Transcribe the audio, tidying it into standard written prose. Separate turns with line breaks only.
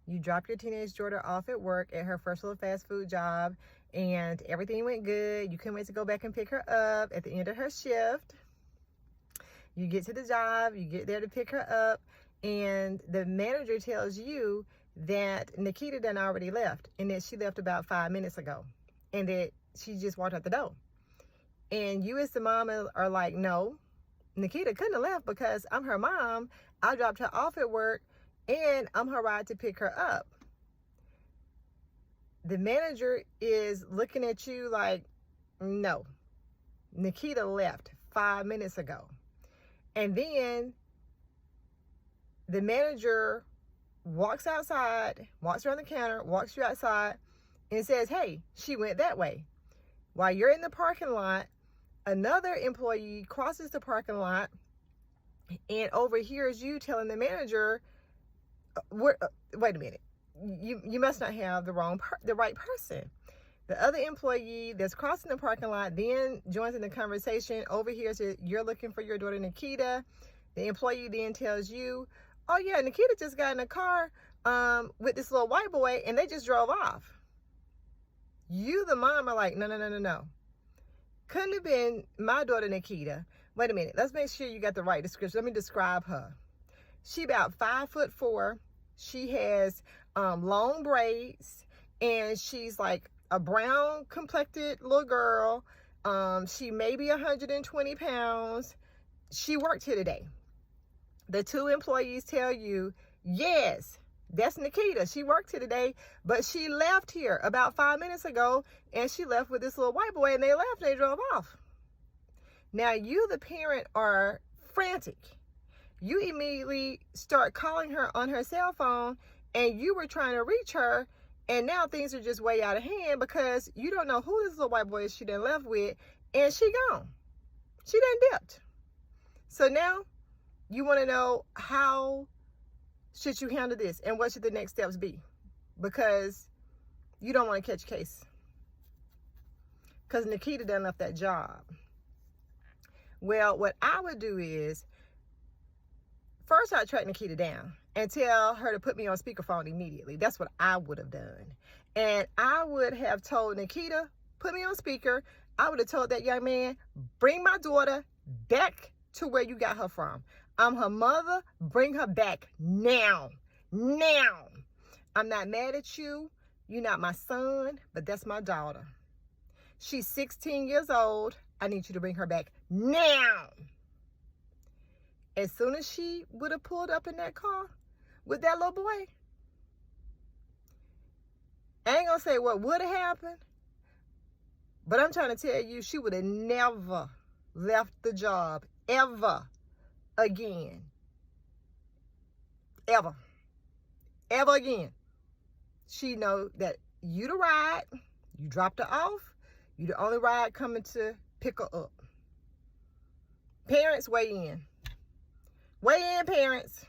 You dropped your teenage daughter off at work at her first little fast food job, and everything went good. You couldn't wait to go back and pick her up at the end of her shift. You get to the job, you get there to pick her up, and the manager tells you that Nikita done already left, and that she left about 5 minutes ago, and that she just walked out the door. And you as the mom are like, no, Nikita couldn't have left because I'm her mom. I dropped her off at work, and I'm her ride to pick her up. The manager is looking at you like, no, Nikita left 5 minutes ago. And then the manager walks outside, walks around the counter, walks you outside, and says, hey, she went that way. While you're in the parking lot, another employee crosses the parking lot and overhears you telling the manager, wait a minute, you must not have the right person. The other employee that's crossing the parking lot then joins in the conversation, overhears that you're looking for your daughter Nikita. The employee then tells you, oh yeah, Nikita just got in a car with this little white boy and they just drove off. You, the mom, are like, no. Couldn't have been my daughter Nikita. Wait a minute, let's make sure you got the right description. Let me describe her. She about 5'4". She has long braids, and she's like a brown complected little girl. She may be 120 pounds. She worked here today. The two employees tell you, yes, that's Nikita. She worked here today, but she left here about 5 minutes ago, and she left with this little white boy, and they left and they drove off. Now you, the parent, are frantic. You immediately start calling her on her cell phone, and you were trying to reach her, and now things are just way out of hand because you don't know who this little white boy is she done left with, and she gone. She done dipped. So now you want to know, how should you handle this, and what should the next steps be? Because you don't want to catch a case. Because Nikita done left that job. Well, what I would do is, first I'd track Nikita down and tell her to put me on speakerphone immediately. That's what I would have done. And I would have told Nikita, put me on speaker. I would have told that young man, bring my daughter back to where you got her from. I'm her mother. Bring her back now. Now. I'm not mad at you. You're not my son, but that's my daughter. She's 16 years old. I need you to bring her back now. As soon as she would have pulled up in that car with that little boy, I ain't gonna say what would have happened, but I'm trying to tell you, she would have never left the job ever again. Ever again. She know that you the ride, you dropped her off, you the only ride coming to pick her up. Parents, weigh in. Weigh in, parents.